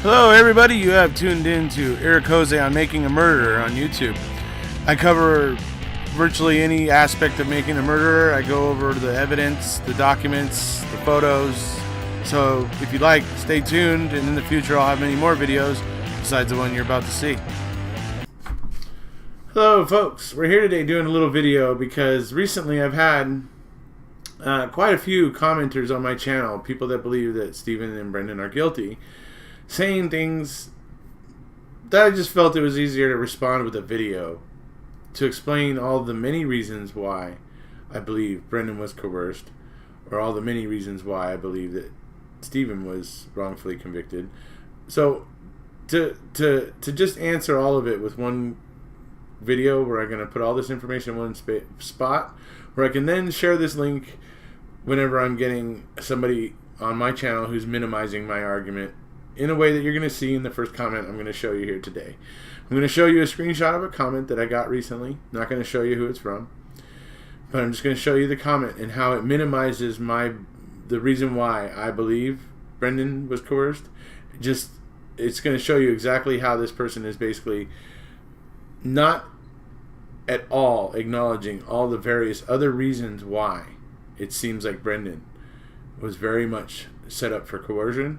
Hello everybody, you have tuned in to Eric Jose on Making a Murderer on YouTube. I cover virtually any aspect of making a murderer. I go over the evidence, the documents, the photos. So if you like, stay tuned, and in the future I'll have many more videos besides the one you're about to see. Hello folks, we're here today doing a little video because recently I've had quite a few commenters on my channel, people that believe that Stephen and Brendan are guilty, saying things that I just felt it was easier to respond with a video to explain all the many reasons why I believe Brendan was coerced, or all the many reasons why I believe that Stephen was wrongfully convicted. So to just answer all of it with one video where I'm going to put all this information in one spot, where I can then share this link whenever I'm getting somebody on my channel who's minimizing my argument in a way that you're going to see in the first comment I'm going to show you here today. I'm going to show you a screenshot of a comment that I got recently. I'm not going to show you who it's from, but I'm just going to show you the comment and how it minimizes the reason why I believe Brendan was coerced. It's going to show you exactly how this person is basically not at all acknowledging all the various other reasons why it seems like Brendan was very much set up for coercion.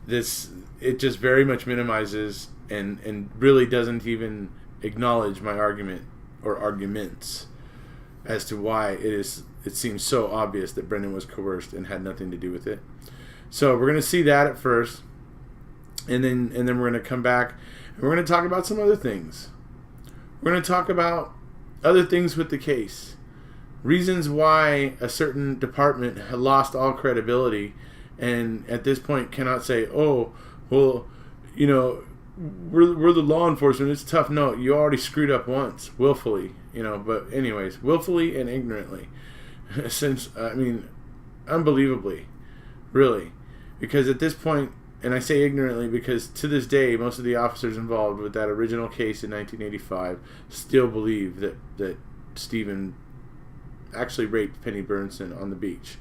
It just very much minimizes and really doesn't even acknowledge my argument or arguments as to why it seems so obvious that Brendan was coerced and had nothing to do with it. So we're going to see that at first, and then we're going to come back and we're going to talk about some other things. We're going to talk about other things with the case, reasons why a certain department had lost all credibility and at this point cannot say, oh, well, you know, we're the law enforcement, it's tough. No, you already screwed up once, willfully, you know. But anyways, willfully and ignorantly. Since, I mean, unbelievably, really. Because at this point, and I say ignorantly because to this day, most of the officers involved with that original case in 1985 still believe that Stephen actually raped Penny Burnson on the beach.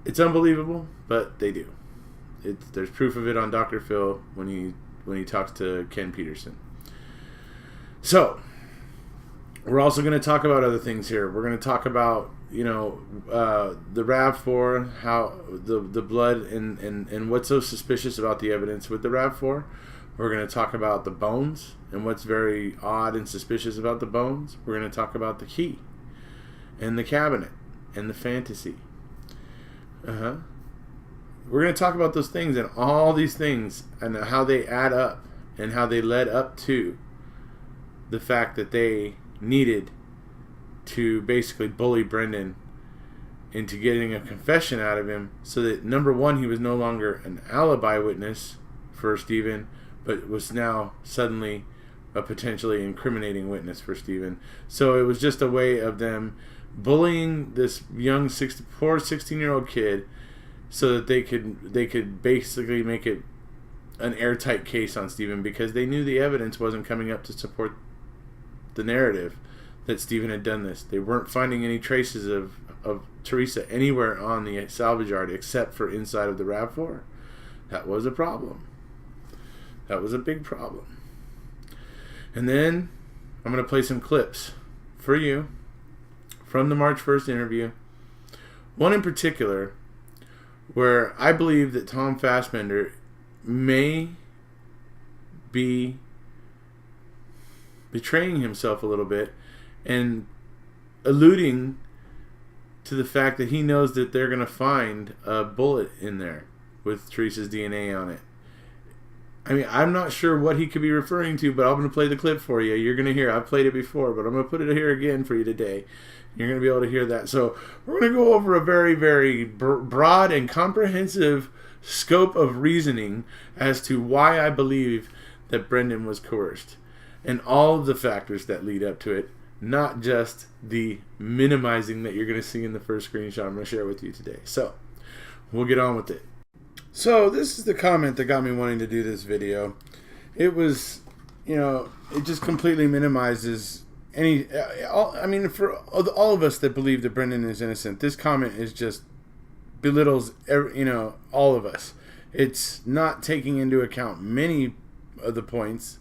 It's unbelievable, but they do. There's proof of it on Dr. Phil when he talks to Ken Peterson. So we're also going to talk about other things here. We're going to talk about, you know, the RAV4, how the blood and what's so suspicious about the evidence with the RAV4. We're going to talk about the bones and what's very odd and suspicious about the bones. We're going to talk about the key and the cabinet and the fantasy. We're going to talk about those things and all these things and how they add up and how they led up to the fact that they needed to basically bully Brendan into getting a confession out of him so that, number one, he was no longer an alibi witness for Stephen, but was now suddenly a potentially incriminating witness for Stephen. So it was just a way of them bullying this young 16-year-old kid so that they could basically make it an airtight case on Stephen, because they knew the evidence wasn't coming up to support the narrative that Stephen had done this. They weren't finding any traces of Teresa anywhere on the salvage yard except for inside of the RAV4. That was a problem. That was a big problem. And then I'm going to play some clips for you from the March 1st interview. One in particular where I believe that Tom Fassbender may be betraying himself a little bit and alluding to the fact that he knows that they're going to find a bullet in there with Teresa's DNA on it. I mean, I'm not sure what he could be referring to, but I'm going to play the clip for you. You're going to hear. I've played it before, but I'm going to put it here again for you today. You're going to be able to hear that. So we're going to go over a very, very broad and comprehensive scope of reasoning as to why I believe that Brendan was coerced and all of the factors that lead up to it, not just the minimizing that you're going to see in the first screenshot I'm going to share with you today. So we'll get on with it. So this is the comment that got me wanting to do this video. It was, you know, it just completely minimizes I mean, for all of us that believe that Brendan is innocent, this comment is just belittles, you know, all of us. It's not taking into account many of the points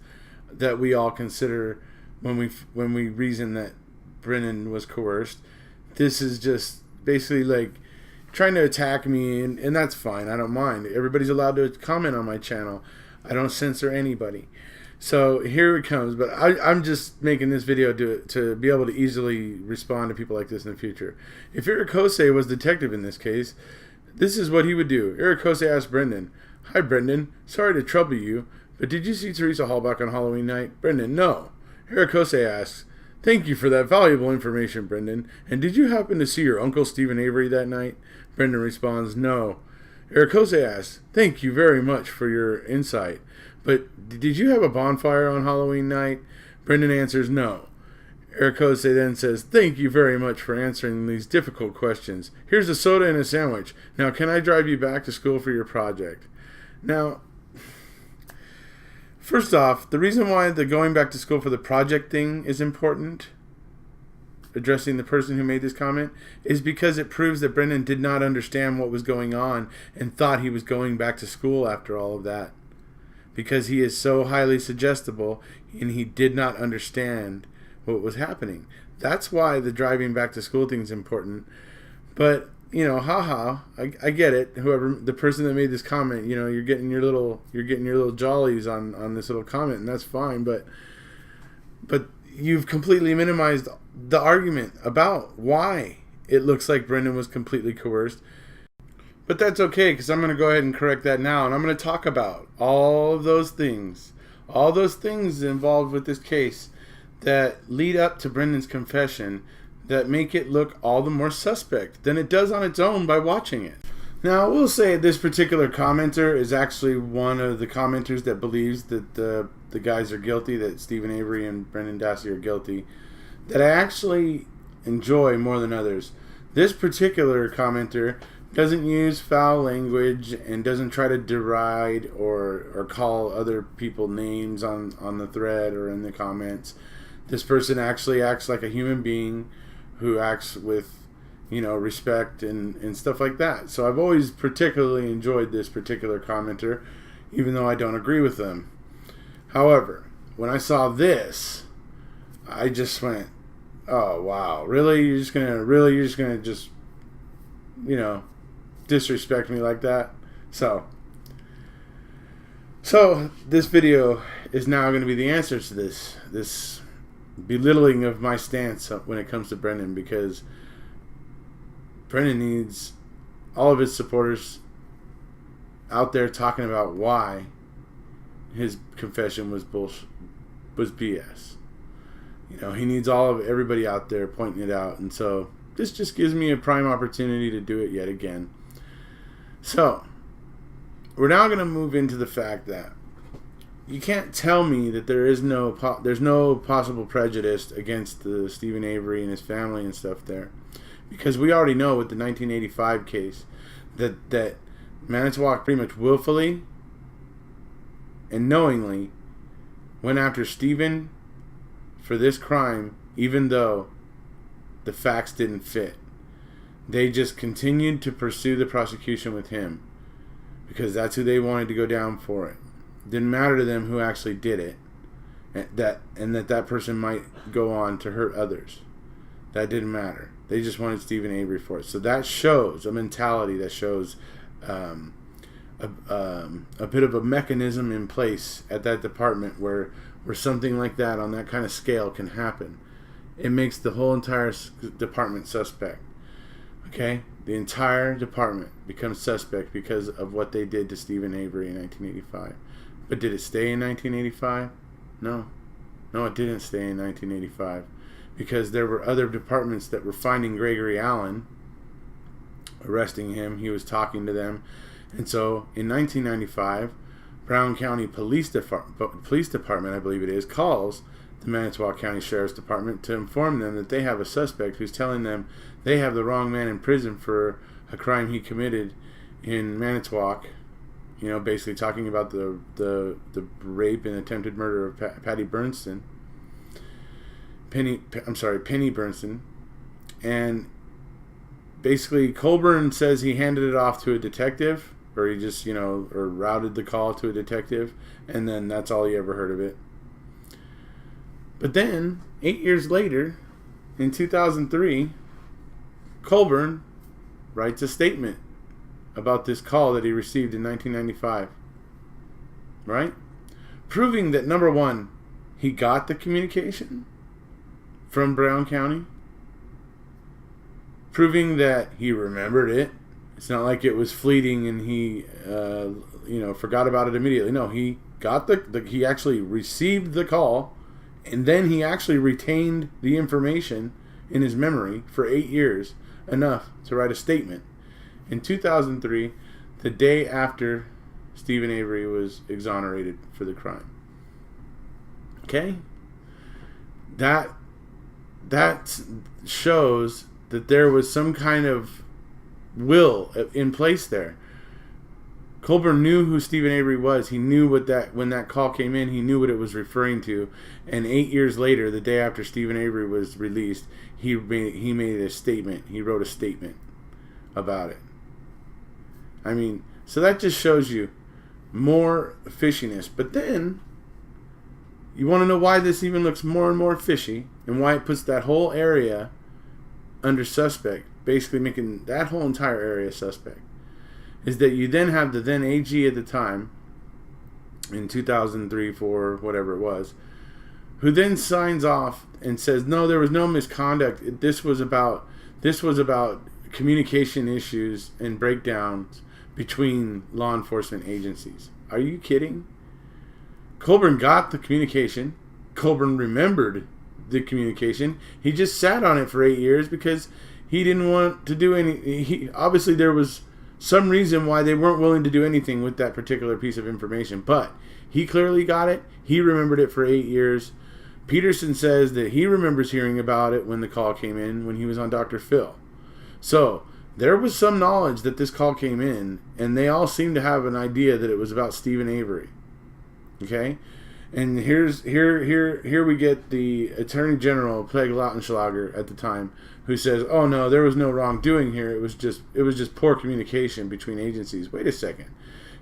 that we all consider when we reason that Brennan was coerced. This is just basically like trying to attack me, and that's fine. I don't mind. Everybody's allowed to comment on my channel. I don't censor anybody. So here it comes. But I'm just making this video to be able to easily respond to people like this in the future. If Irikose was detective in this case, this is what he would do. Irikose asked Brendan, "Hi, Brendan. Sorry to trouble you, but did you see Teresa Hallback on Halloween night?" Brendan, "No." Irikose asks, "Thank you for that valuable information, Brendan. And did you happen to see your uncle Stephen Avery that night?" Brendan responds, "No." Irikose asks, "Thank you very much for your insight. But did you have a bonfire on Halloween night?" Brendan answers, "No." Irikose then says, "Thank you very much for answering these difficult questions. Here's a soda and a sandwich. Now, can I drive you back to school for your project?" Now, first off, the reason why the going back to school for the project thing is important, addressing the person who made this comment, is because it proves that Brendan did not understand what was going on and thought he was going back to school after all of that. Because he is so highly suggestible and he did not understand what was happening. That's why the driving back to school thing is important. But, you know, I get it. Whoever, the person that made this comment, you know, you're getting your little jollies on this little comment, and that's fine, but you've completely minimized the argument about why it looks like Brendan was completely coerced. But that's okay, because I'm going to go ahead and correct that now, and I'm going to talk about all of those things involved with this case that lead up to Brendan's confession that make it look all the more suspect than it does on its own by watching it. Now, I will say this particular commenter is actually one of the commenters that believes that the guys are guilty, that Stephen Avery and Brendan Dassey are guilty, that I actually enjoy more than others. This particular commenter doesn't use foul language and doesn't try to deride or call other people names on the thread or in the comments. This person actually acts like a human being who acts with, you know, respect and stuff like that. So I've always particularly enjoyed this particular commenter, even though I don't agree with them. However, when I saw this, I just went, "Oh wow, really? You're just gonna you know, disrespect me like that?" So this video is now going to be the answer to this belittling of my stance when it comes to Brendan, because Brendan needs all of his supporters out there talking about why his confession was BS. You know, he needs everybody out there pointing it out, and so this just gives me a prime opportunity to do it yet again. So, we're now going to move into the fact that you can't tell me that there's no possible prejudice against the Stephen Avery and his family and stuff there, because we already know with the 1985 case that Manitowoc pretty much willfully and knowingly went after Stephen for this crime, even though the facts didn't fit. They just continued to pursue the prosecution with him because that's who they wanted to go down for it. Didn't matter to them who actually did it, and that person might go on to hurt others. That didn't matter. They just wanted Stephen Avery for it. So that shows a mentality, that shows a bit of a mechanism in place at that department where something like that on that kind of scale can happen. It makes the whole entire department suspect. Okay? The entire department becomes suspect because of what they did to Stephen Avery in 1985. But did it stay in 1985? No. No, it didn't stay in 1985. Because there were other departments that were finding Gregory Allen, arresting him. He was talking to them. And so, in 1995, Brown County Police Department, I believe it is, calls the Manitowoc County Sheriff's Department to inform them that they have a suspect who's telling them they have the wrong man in prison for a crime he committed in Manitowoc. You know, basically talking about the rape and attempted murder of Penny Bernston. And basically Colburn says he handed it off to a detective, or he just, or routed the call to a detective, and then that's all he ever heard of it. But then, 8 years later, in 2003, Colburn writes a statement about this call that he received in 1995. Right? Proving that, number one, he got the communication from Brown County. Proving that he remembered it. It's not like it was fleeting and he, forgot about it immediately. No, he got he actually received the call, and then he actually retained the information in his memory for 8 years, enough to write a statement in 2003, the day after Stephen Avery was exonerated for the crime. Okay? That shows that there was some kind of will in place there. Colburn knew who Stephen Avery was. He knew when that call came in, he knew what it was referring to. And 8 years later, the day after Stephen Avery was released, he made a statement. He wrote a statement about it. I mean, so that just shows you more fishiness. But then, you want to know why this even looks more and more fishy, and why it puts that whole area under suspect, basically making that whole entire area suspect, is that you then have the then AG at the time, in 2003, 4, whatever it was, who then signs off and says, no, there was no misconduct. This was about communication issues and breakdowns between law enforcement agencies. Are you kidding? Colburn got the communication. Colburn remembered the communication. He just sat on it for 8 years because he didn't want to do any. Obviously, there was some reason why they weren't willing to do anything with that particular piece of information. But he clearly got it. He remembered it for 8 years. Peterson says that he remembers hearing about it when the call came in, when he was on Dr. Phil. So there was some knowledge that this call came in, and they all seemed to have an idea that it was about Stephen Avery. Okay? And here we get the Attorney General, Peg Lautenschlager, at the time, who says, oh no, there was no wrongdoing here. It was just poor communication between agencies. Wait a second.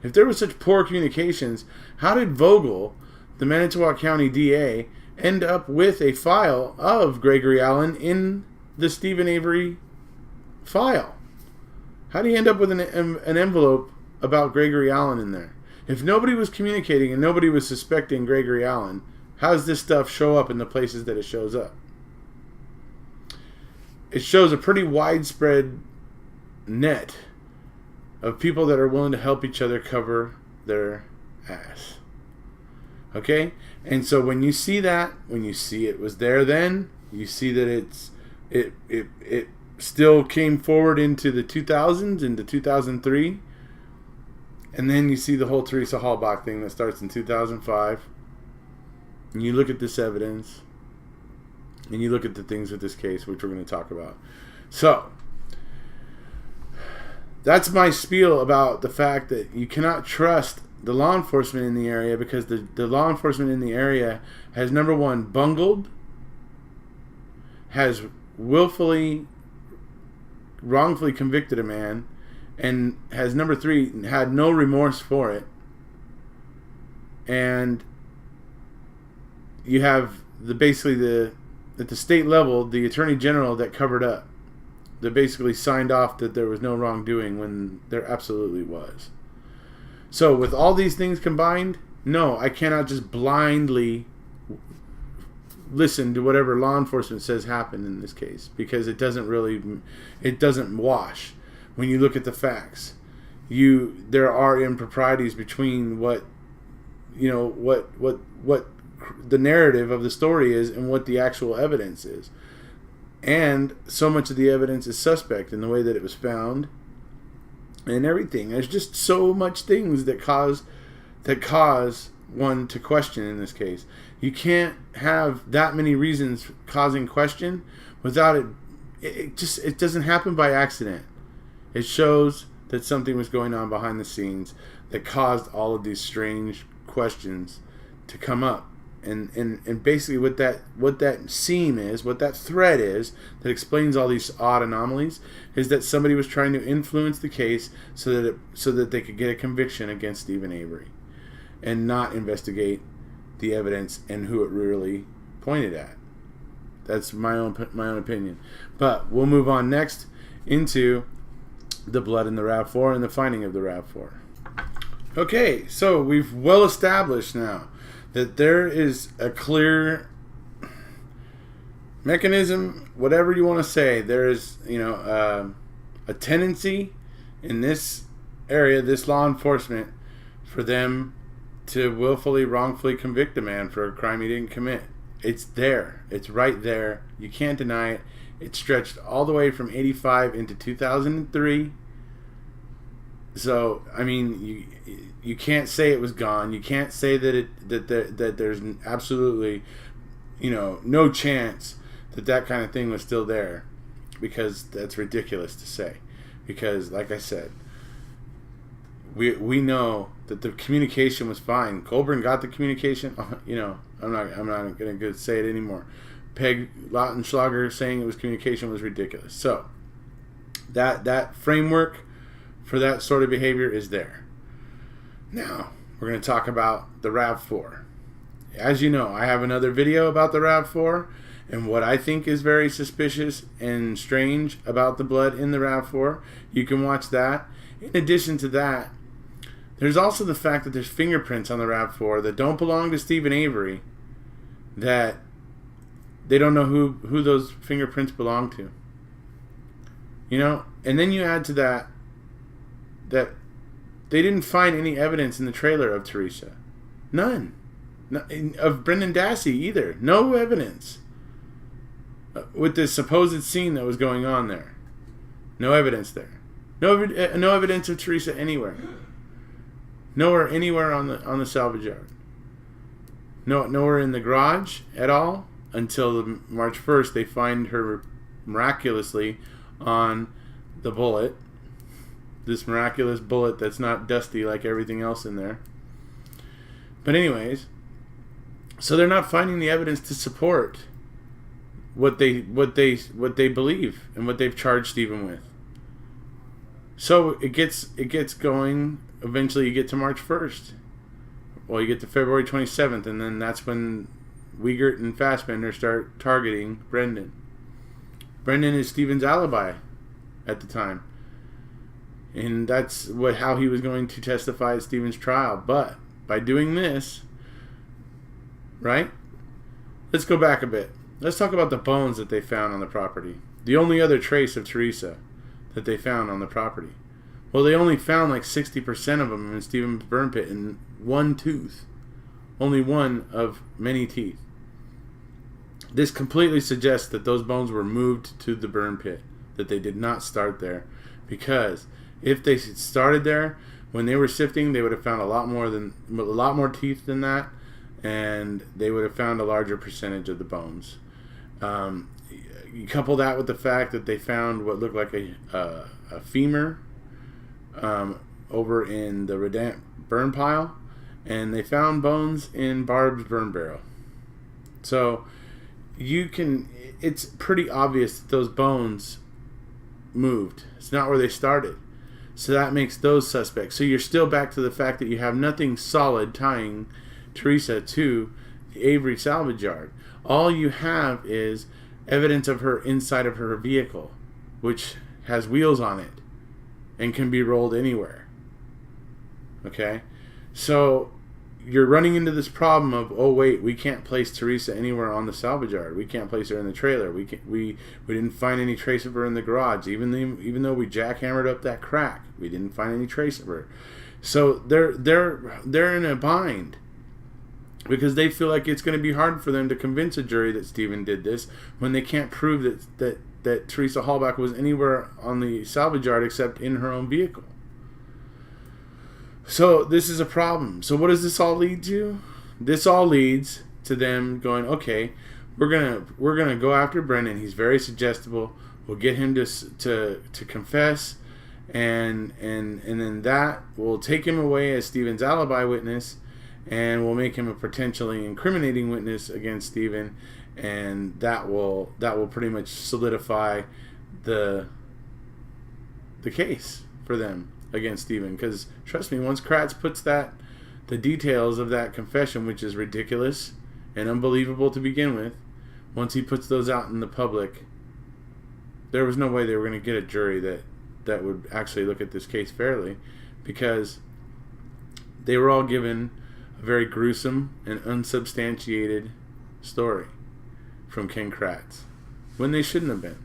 If there was such poor communications, how did Vogel, the Manitowoc County DA, end up with a file of Gregory Allen in the Stephen Avery file? How do you end up with an envelope about Gregory Allen in there? If nobody was communicating and nobody was suspecting Gregory Allen, how does this stuff show up in the places that it shows up? It shows a pretty widespread net of people that are willing to help each other cover their ass. Okay? And so when you see that, when you see it was there then, you see that it still came forward into the 2000s, into 2003. And then you see the whole Teresa Halbach thing that starts in 2005. And you look at this evidence. And you look at the things with this case, which we're going to talk about. So, that's my spiel about the fact that you cannot trust the law enforcement in the area, because the law enforcement in the area has, number one, bungled, has willfully, wrongfully convicted a man, and has, number three, had no remorse for it. And you have at the state level, the Attorney General that covered up, that basically signed off that there was no wrongdoing when there absolutely was. So with all these things combined, no, I cannot just blindly listen to whatever law enforcement says happened in this case, because it doesn't wash. When you look at the facts, there are improprieties between what the narrative of the story is and what the actual evidence is. And so much of the evidence is suspect in the way that it was found and everything. There's just so much things that cause one to question in this case. You can't have that many reasons causing question without it. It doesn't happen by accident. It shows that something was going on behind the scenes that caused all of these strange questions to come up. and basically what that seam is, what that thread is that explains all these odd anomalies, is that somebody was trying to influence the case so that they could get a conviction against Stephen Avery, and not investigate the evidence and who it really pointed at. That's my own opinion. But we'll move on next into the blood in the RAV4 and the finding of the RAV4. Okay, so we've well established now that there is a clear mechanism, whatever you want to say. There is, a tendency in this area, this law enforcement, for them to willfully, wrongfully convict a man for a crime he didn't commit. It's there. It's right there. You can't deny it. It stretched all the way from 85 into 2003. So, I mean, you can't say it was gone. You can't say that there's absolutely, no chance that kind of thing was still there, because that's ridiculous to say. Because, like I said, we know that the communication was fine. Colburn got the communication. I'm not going to say it anymore. Peg Lautenschlager saying it was communication was ridiculous. So that framework for that sort of behavior is there. Now we're going to talk about the RAV4. As you know, I have another video about the RAV4 and what I think is very suspicious and strange about the blood in the RAV4. You can watch that. In addition to that, there's also the fact that there's fingerprints on the RAV4 that don't belong to Stephen Avery, that they don't know who those fingerprints belong to. And then you add to that they didn't find any evidence in the trailer of Teresa. None. Of Brendan Dassey either. No evidence. With this supposed scene that was going on there. No evidence there. No evidence of Teresa anywhere. Nowhere anywhere on the salvage yard. Nowhere in the garage at all until March 1st. They find her miraculously on the bullet. This miraculous bullet that's not dusty like everything else in there. But anyways, so they're not finding the evidence to support what they believe and what they've charged Stephen with. So it gets going. Eventually you get to March 1st. Well, you get to February 27th, and then that's when Wiegert and Fassbender start targeting Brendan. Brendan is Stephen's alibi at the time. And that's how he was going to testify at Stephen's trial. But by doing this, right? Let's go back a bit. Let's talk about the bones that they found on the property. The only other trace of Teresa that they found on the property. Well, they only found like 60% of them in Stephen's burn pit in one tooth. Only one of many teeth. This completely suggests that those bones were moved to the burn pit. That they did not start there. Because if they started there, when they were sifting, they would have found a lot more teeth than that, and they would have found a larger percentage of the bones. You couple that with the fact that they found what looked like a femur over in the Redant burn pile, and they found bones in Barb's burn barrel. So it's pretty obvious that those bones moved. It's not where they started. So that makes those suspects. So you're still back to the fact that you have nothing solid tying Teresa to the Avery salvage yard. All you have is evidence of her inside of her vehicle, which has wheels on it and can be rolled anywhere. Okay? So you're running into this problem of, oh wait, we can't place Teresa anywhere on the salvage yard. We can't place her in the trailer. We didn't find any trace of her in the garage. Even though we jackhammered up that crack, we didn't find any trace of her. So they're in a bind because they feel like it's going to be hard for them to convince a jury that Stephen did this when they can't prove that Teresa Hallback was anywhere on the salvage yard except in her own vehicle. So this is a problem. So what does this all lead to? This all leads to them going, okay, we're gonna go after Brendan. He's very suggestible. We'll get him to confess, and then that will take him away as Stephen's alibi witness, and will make him a potentially incriminating witness against Stephen, and that will pretty much solidify the case for them against Stephen. Because trust me, once Kratz puts the details of that confession, which is ridiculous and unbelievable to begin with, once he puts those out in the public, there was no way they were going to get a jury that would actually look at this case fairly, because they were all given a very gruesome and unsubstantiated story from Ken Kratz when they shouldn't have been.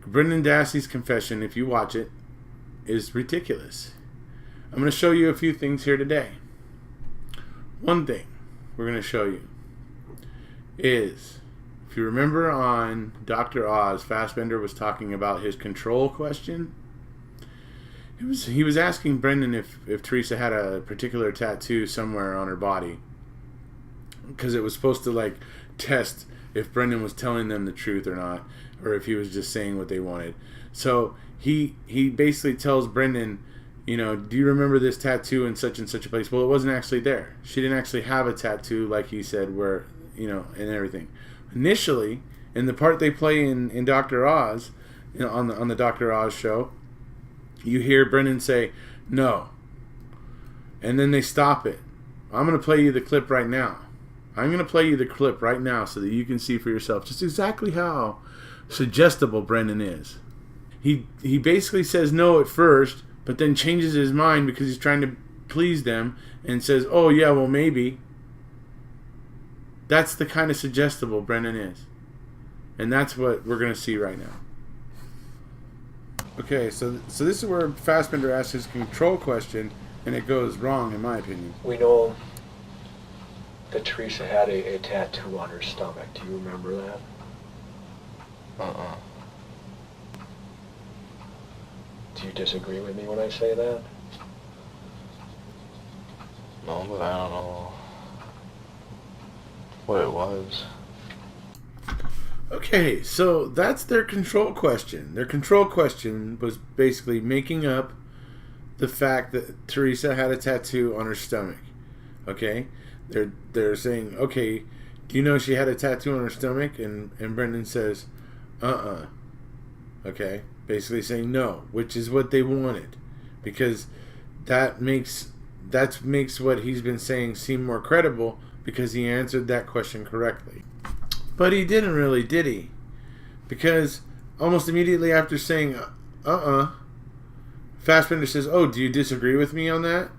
Brendan Dassey's confession, if you watch it, is ridiculous. I'm going to show you a few things here today. One thing we're going to show you is, if you remember on Dr. Oz, Fassbender was talking about his control question. He was asking Brendan if Teresa had a particular tattoo somewhere on her body, because it was supposed to test if Brendan was telling them the truth or not, or if he was just saying what they wanted. So he basically tells Brendan, do you remember this tattoo in such and such a place? Well, it wasn't actually there. She didn't actually have a tattoo like he said, where, and everything. Initially, in the part they play in Dr. Oz, on the Dr. Oz show, you hear Brendan say, no. And then they stop it. I'm going to play you the clip right now. I'm going to play you the clip right now so that you can see for yourself just exactly how suggestible Brendan is. He basically says no at first, but then changes his mind because he's trying to please them and says, oh yeah, well maybe. That's the kind of suggestible Brendan is. And that's what we're going to see right now. Okay, so this is where Fassbender asks his control question, and it goes wrong, in my opinion. We know that Teresa had a tattoo on her stomach. Do you remember that? Do you disagree with me when I say that? No, but I don't know what it was. Okay, so that's their control question. Their control question was basically making up the fact that Teresa had a tattoo on her stomach. Okay? They're saying, okay, do you know she had a tattoo on her stomach? And Brendan says, okay? Basically saying no, which is what they wanted. Because that makes what he's been saying seem more credible, because he answered that question correctly. But he didn't really, did he? Because almost immediately after saying, Fassbender says, oh, do you disagree with me on that?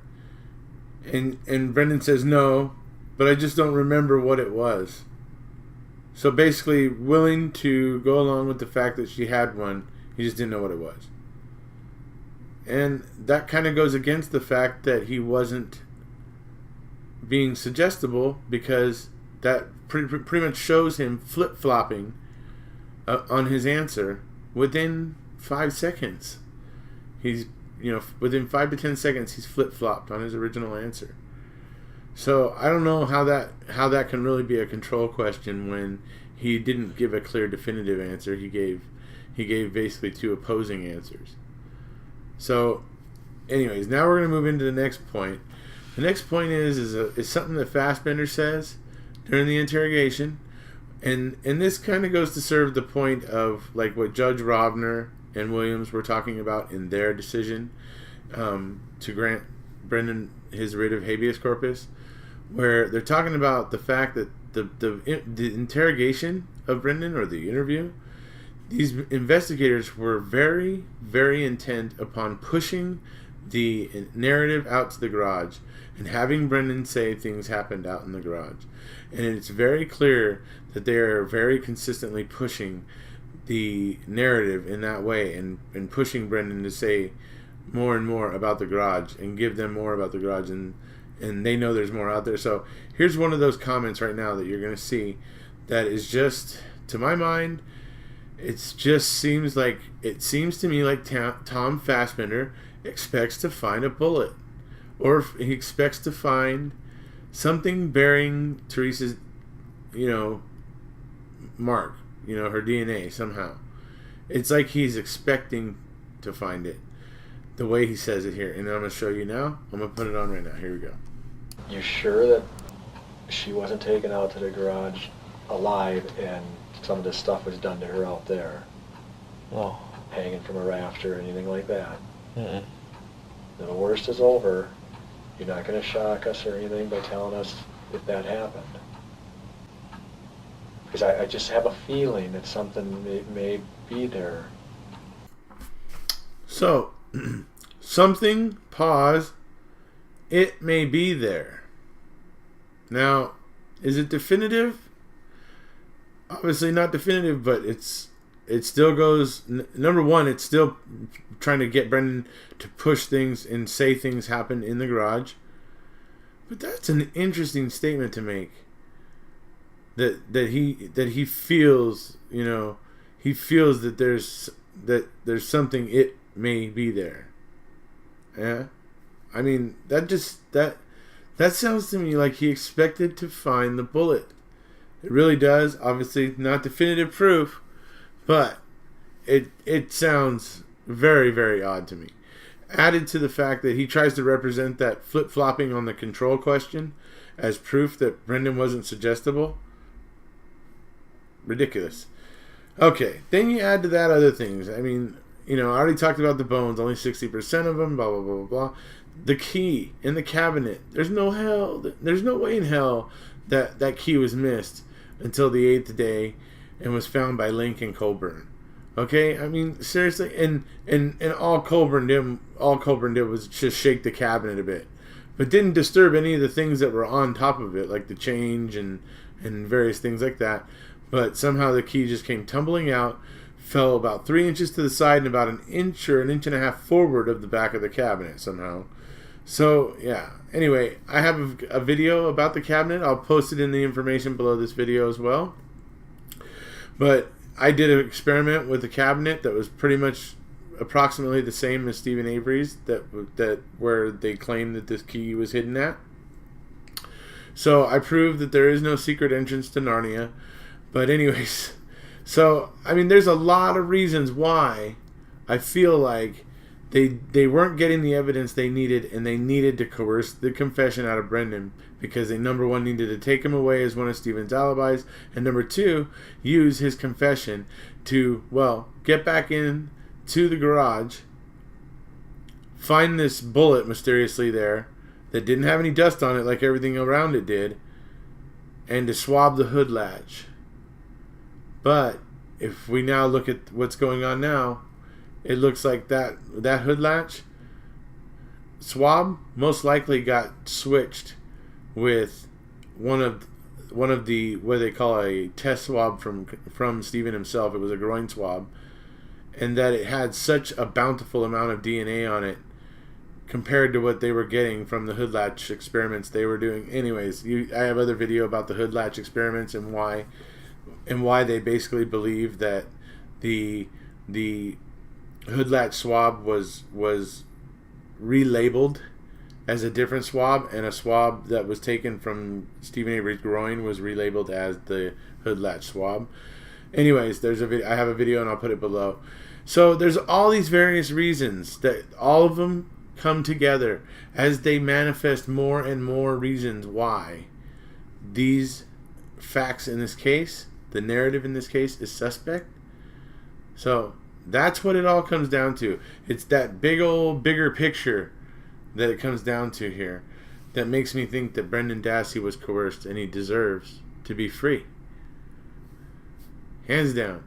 And Brendan says, no, but I just don't remember what it was. So basically, willing to go along with the fact that she had one, he just didn't know what it was. And that kind of goes against the fact that he wasn't being suggestible, because that pretty much shows him flip-flopping on his answer within 5 seconds. He's, within 5 to 10 seconds, he's flip-flopped on his original answer. So I don't know how that can really be a control question when he didn't give a clear, definitive answer. He gave basically two opposing answers. So, anyways, now we're going to move into the next point. The next point is something that Fassbender says during the interrogation, and this kind of goes to serve the point of what Judge Rovner and Williams were talking about in their decision to grant Brendan his writ of habeas corpus, where they're talking about the fact that the interrogation of Brendan, or the interview, these investigators were very, very intent upon pushing the narrative out to the garage and having Brendan say things happened out in the garage. And it's very clear that they are very consistently pushing the narrative in that way, and pushing Brendan to say more and more about the garage and give them more about the garage, and they know there's more out there. So here's one of those comments right now that you're going to see that is just, to my mind, it seems to me like Tom Fassbender expects to find a bullet, or he expects to find something bearing Teresa's, mark, her DNA somehow. It's like he's expecting to find it, the way he says it here. And I'm going to show you now. I'm going to put it on right now. Here we go. You sure that she wasn't taken out to the garage alive and some of this stuff was done to her out there? No. Hanging from a rafter or anything like that? Mm-mm. The worst is over. You're not going to shock us or anything by telling us if that happened. Because I just have a feeling that something may be there. So, something, pause, it may be there. Now, is it definitive? Obviously not definitive, but it still goes, number one, it's still trying to get Brendan to push things and say things happen in the garage. But that's an interesting statement to make. That he feels, you know, he feels that there's something, it may be there. Yeah? I mean, that sounds to me like he expected to find the bullet. It really does. Obviously not definitive proof, but it sounds very, very odd to me. Added to the fact that he tries to represent that flip-flopping on the control question as proof that Brendan wasn't suggestible. Ridiculous. Okay, then you add to that other things. I mean, you know, I already talked about the bones, only 60% of them, blah, blah, blah, blah, blah. The key in the cabinet. There's no way in hell that key was missed until the 8th day and was found by Link and Colburn. Okay, I mean, seriously, and all Colburn did was just shake the cabinet a bit, but didn't disturb any of the things that were on top of it, like the change and various things like that. But somehow the key just came tumbling out, fell about 3 inches to the side and about an inch or an inch and a half forward of the back of the cabinet somehow. So, yeah. Anyway, I have a video about the cabinet. I'll post it in the information below this video as well. But I did an experiment with the cabinet that was pretty much approximately the same as Stephen Avery's, that where they claimed that this key was hidden at. So I proved that there is no secret entrance to Narnia. But anyways, so I mean, there's a lot of reasons why I feel like they weren't getting the evidence they needed, and they needed to coerce the confession out of Brendan, because they, number one, needed to take him away as one of Stephen's alibis, and number two, use his confession to, well, get back in to the garage, find this bullet mysteriously there that didn't have any dust on it like everything around it did, and to swab the hood latch. But if we now look at what's going on now, it looks like that hood latch swab most likely got switched with one of the what they call a test swab from Stephen himself. It was a groin swab, and that it had such a bountiful amount of DNA on it compared to what they were getting from the hood latch experiments they were doing. Anyways, I have other video about the hood latch experiments and why they basically believe that the hood latch swab was relabeled as a different swab, and a swab that was taken from Stephen Avery's groin was relabeled as the hood latch swab. Anyways, I have a video and I'll put it below. So there's all these various reasons that all of them come together as they manifest more and more reasons why these facts in this case, the narrative in this case, is suspect. So that's what it all comes down to. It's that bigger picture that it comes down to here that makes me think that Brendan Dassey was coerced and he deserves to be free. Hands down.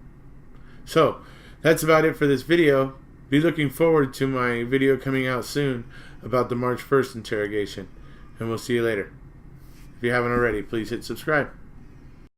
So that's about it for this video. Be looking forward to my video coming out soon about the March 1st interrogation. And we'll see you later. If you haven't already, please hit subscribe.